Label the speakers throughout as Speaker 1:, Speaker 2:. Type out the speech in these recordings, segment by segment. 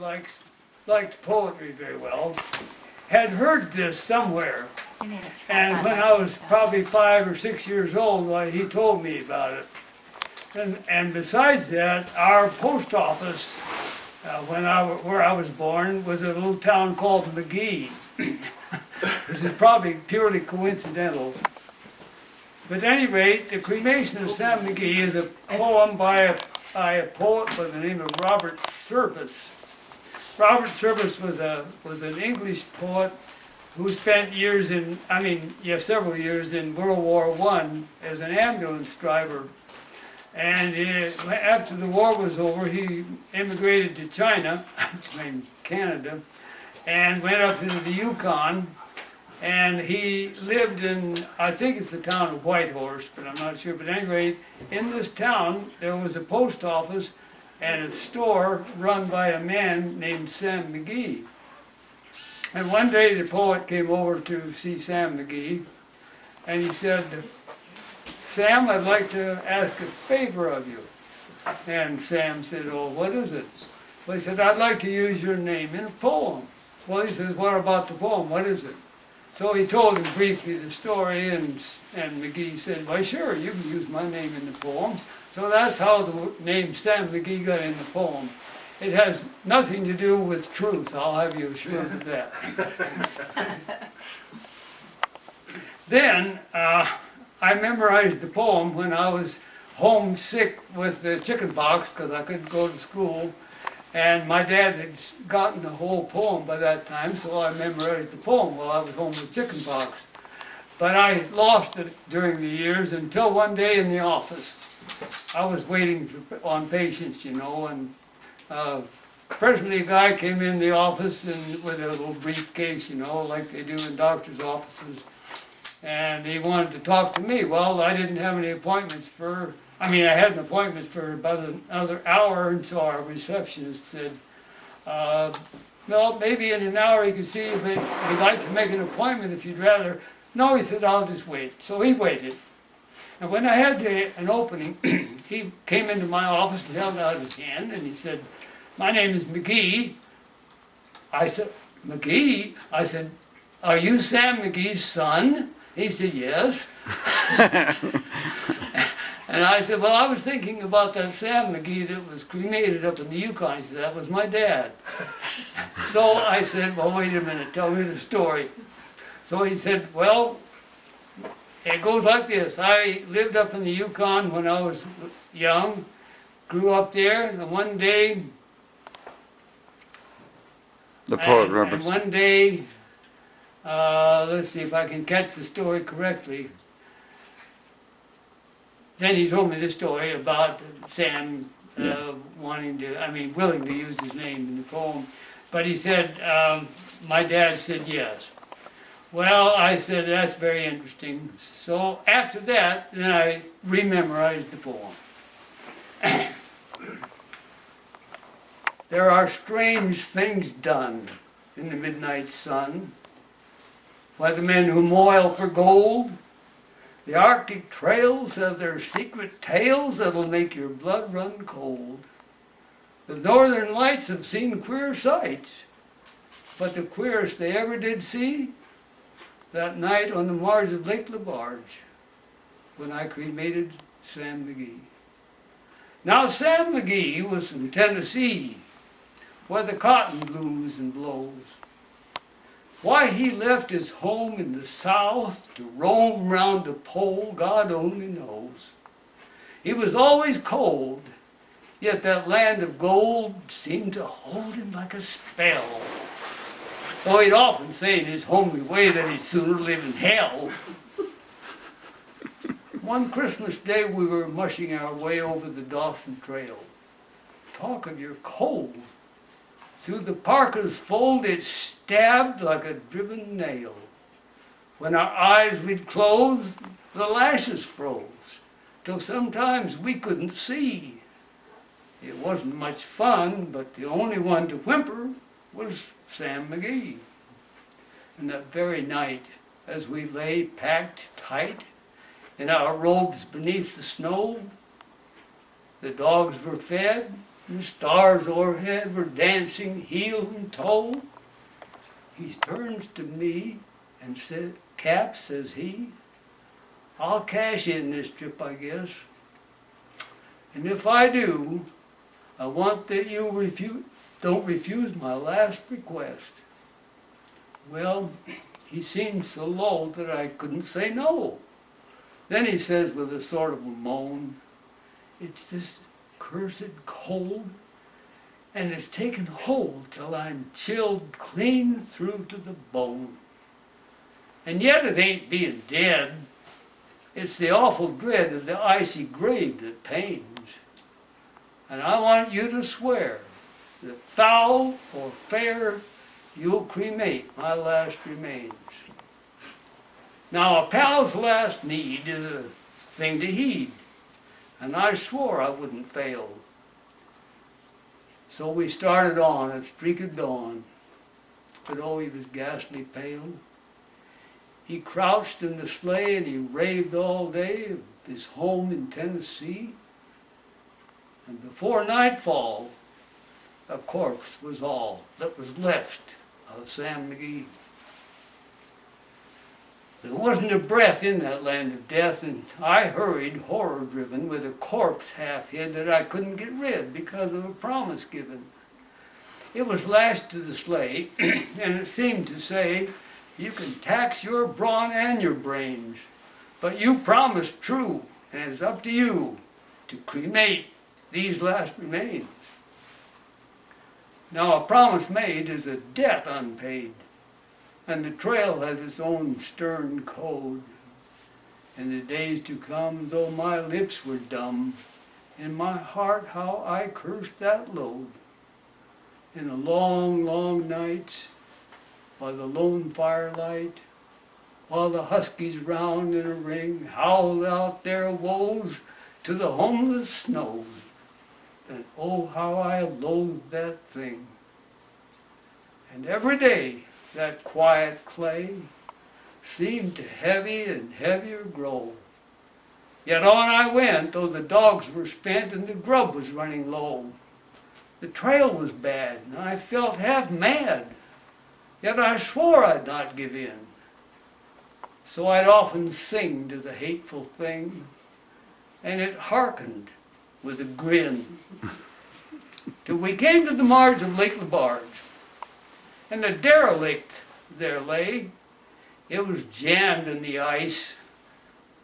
Speaker 1: liked poetry very well, had heard this somewhere. And when I was probably 5 or 6 years old, he told me about it. And besides that, our post office, where I was born, was a little town called McGee. This is probably purely coincidental. But at any rate, The Cremation of Sam McGee is a poem by a poet by the name of Robert Service. Robert Service was an English poet who spent several years in World War I as an ambulance driver. And after the war was over, he immigrated to China, Canada, and went up into the Yukon. And he lived in, I think it's the town of Whitehorse, but I'm not sure. But anyway, in this town, there was a post office and a store run by a man named Sam McGee. And one day the poet came over to see Sam McGee, and he said, "Sam, I'd like to ask a favor of you." And Sam said, "Oh, what is it?" Well, he said, "I'd like to use your name in a poem." Well, he says, "What about the poem? What is it?" So he told him briefly the story, and McGee said, "Well, sure, you can use my name in the poem." So that's how the name Sam McGee got in the poem. It has nothing to do with truth, I'll have you assured of that. Then, I memorized the poem when I was homesick with the chicken pox because I couldn't go to school. And my dad had gotten the whole poem by that time, so I memorized the poem while I was home with chicken pox. But I lost it during the years until one day in the office. I was waiting on patients, and presently a guy came in the office with a little briefcase, like they do in doctors' offices. And he wanted to talk to me. Well, I didn't have any appointments I had an appointment for about another hour, and so our receptionist said, "Well, maybe in an hour he could see you, but he'd like to make an appointment if you'd rather." No, he said, "I'll just wait." So he waited. And when I had an opening, he came into my office and held out his hand, and he said, "My name is McGee." I said, "McGee?" I said, "Are you Sam McGee's son?" He said, "Yes." And I said, "Well, I was thinking about that Sam McGee that was cremated up in the Yukon." He said, "That was my dad." So I said, "Well, wait a minute, tell me the story." So he said, "Well, it goes like this. I lived up in the Yukon when I was young, grew up there, and one day, let's see if I can catch the story correctly. Then he told me this story about Sam willing to use his name in the poem. But he said, my dad said yes. Well, I said, that's very interesting. So after that, then I rememorized the poem. There are strange things done in the midnight sun by the men who moil for gold. The Arctic trails have their secret tales that'll make your blood run cold. The northern lights have seen queer sights, but the queerest they ever did see, that night on the marge of Lake LaBarge, when I cremated Sam McGee. Now Sam McGee was from Tennessee, where the cotton blooms and blows. Why he left his home in the South to roam round the pole, God only knows. He was always cold, yet that land of gold seemed to hold him like a spell. Though he'd often say in his homely way that he'd sooner live in hell. One Christmas day we were mushing our way over the Dawson Trail. Talk of your cold. Through the parka's fold it stabbed like a driven nail. When our eyes we'd close, the lashes froze, till sometimes we couldn't see. It wasn't much fun, but the only one to whimper was Sam McGee. And that very night, as we lay packed tight in our robes beneath the snow, the dogs were fed, and the stars o'erhead were dancing heel and toe. He turns to me and said, "Cap," says he, "I'll cash in this trip, I guess. And if I do, I want that you don't refuse my last request." Well, he seemed so low that I couldn't say no. Then he says with a sort of a moan, "It's this cursed cold, and it's taken hold till I'm chilled clean through to the bone. And yet it ain't being dead. It's the awful dread of the icy grave that pains. And I want you to swear that foul or fair, you'll cremate my last remains." Now a pal's last need is a thing to heed, and I swore I wouldn't fail. So we started on at streak of dawn, but oh, he was ghastly pale. He crouched in the sleigh and he raved all day of his home in Tennessee. And before nightfall, a corpse was all that was left of Sam McGee. There wasn't a breath in that land of death, and I hurried, horror-driven, with a corpse half hid that I couldn't get rid because of a promise given. It was lashed to the sleigh, and it seemed to say, "You can tax your brawn and your brains, but you promised true, and it's up to you to cremate these last remains." Now a promise made is a debt unpaid, and the trail has its own stern code. In the days to come, though my lips were dumb, in my heart how I cursed that load. In the long, long nights, by the lone firelight, while the huskies round in a ring howled out their woes to the homeless snows, and oh how I loathed that thing. And every day that quiet clay seemed to heavy and heavier grow. Yet on I went, though the dogs were spent and the grub was running low. The trail was bad, and I felt half mad, yet I swore I'd not give in. So I'd often sing to the hateful thing, and it hearkened with a grin. Till we came to the marge of Lake Labarge, and the derelict there lay. It was jammed in the ice,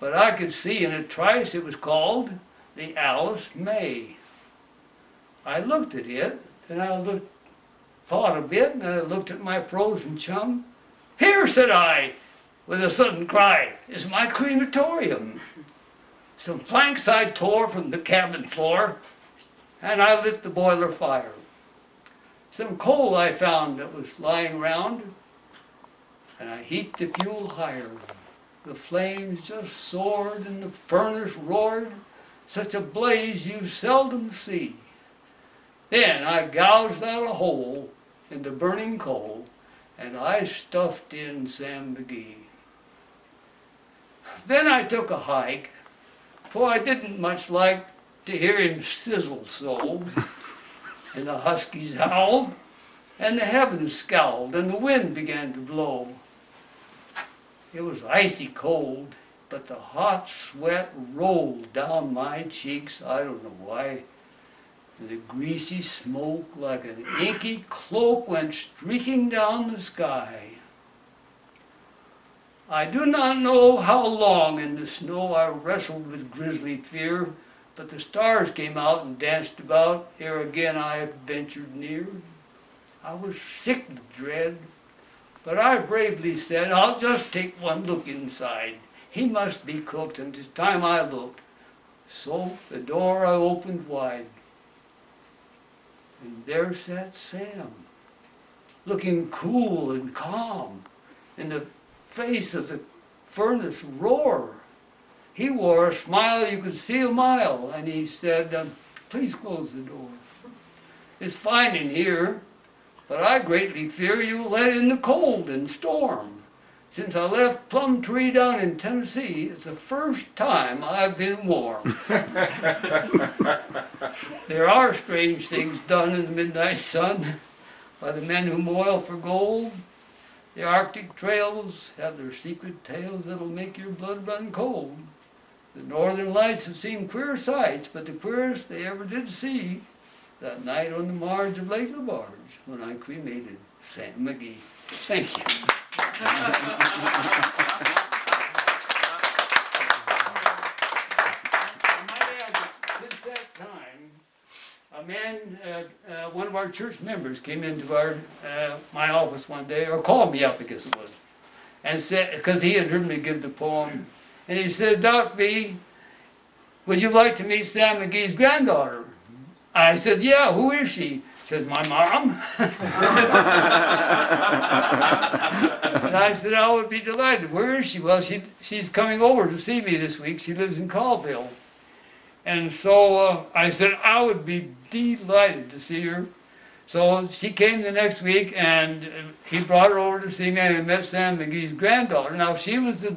Speaker 1: but I could see in a trice it was called the Alice May. I looked at it, and thought a bit, and then I looked at my frozen chum. "Here," said I, with a sudden cry, "is my crematorium." Some planks I tore from the cabin floor, and I lit the boiler fire. Some coal I found that was lying round, and I heaped the fuel higher. The flames just soared and the furnace roared, such a blaze you seldom see. Then I gouged out a hole in the burning coal, and I stuffed in Sam McGee. Then I took a hike, for I didn't much like to hear him sizzle so. And the huskies howled, and the heavens scowled, and the wind began to blow. It was icy cold, but the hot sweat rolled down my cheeks, I don't know why, and the greasy smoke like an inky cloak went streaking down the sky. I do not know how long in the snow I wrestled with grisly fear, but the stars came out and danced about ere again I ventured near. I was sick with dread, but I bravely said, "I'll just take one look inside. He must be cooked, and 'tis time I looked." So the door I opened wide, and there sat Sam, looking cool and calm in the face of the furnace roar. He wore a smile you could see a mile, and he said, "Please close the door. It's fine in here, but I greatly fear you'll let in the cold and storm, since I left Plum Tree down in Tennessee, it's the first time I've been warm. There are strange things done in the midnight sun by the men who moil for gold. The Arctic trails have their secret tales that'll make your blood run cold. The northern lights have seen queer sights, but the queerest they ever did see, that night on the marge of Lake LaBarge, when I cremated Sam McGee. Thank you. Since that time, a man, one of our church members came into my office one day, or called me up, I guess it was, and said, because he had heard me give the poem, and he said, Doc B, would you like to meet Sam McGee's granddaughter? I said, yeah, who is she? He said, my mom. And I said, I would be delighted. Where is she? Well, she's coming over to see me this week. She lives in Colville. And so I said, I would be delighted to see her. So she came the next week, and he brought her over to see me, and I met Sam McGee's granddaughter. Now, she was the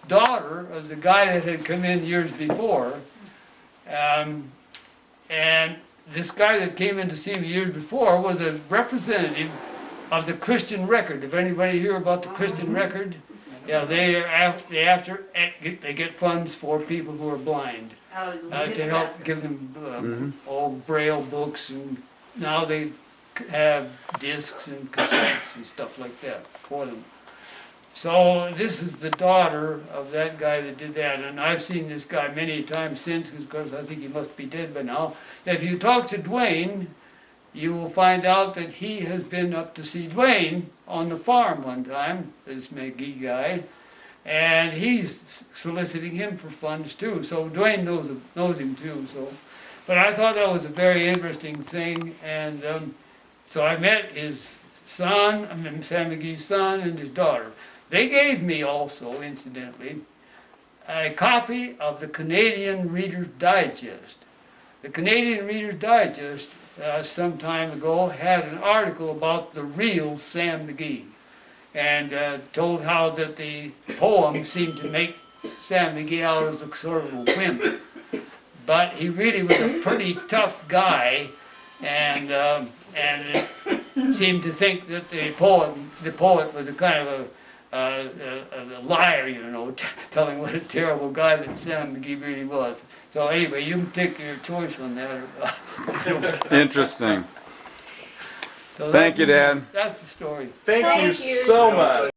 Speaker 1: daughter of the guy that had come in years before. And this guy that came in to see me years before was a representative of the Christian Record. If anybody hear about the Christian Record, yeah, they get funds for people who are blind to help give them old Braille books, and now they have discs and cassettes and stuff like that for them. So this is the daughter of that guy that did that, and I've seen this guy many times since, because of course I think he must be dead by now. If you talk to Dwayne, you will find out that he has been up to see Dwayne on the farm one time, this McGee guy, and he's soliciting him for funds too. So Dwayne knows him too. So, but I thought that was a very interesting thing, and so I met his son, Sam McGee's son, and his daughter. They gave me also, incidentally, a copy of the Canadian Reader's Digest. The Canadian Reader's Digest, some time ago, had an article about the real Sam McGee, and told how that the poem seemed to make Sam McGee out as a sort of a wimp. But he really was a pretty tough guy, and it seemed to think that the poet was a kind of a liar, you know, telling what a terrible guy that Sam McGee really was. So anyway, you can take your choice on that.
Speaker 2: Interesting.
Speaker 1: So
Speaker 2: Thank you, Dad.
Speaker 1: That's the story.
Speaker 3: Thank you so much.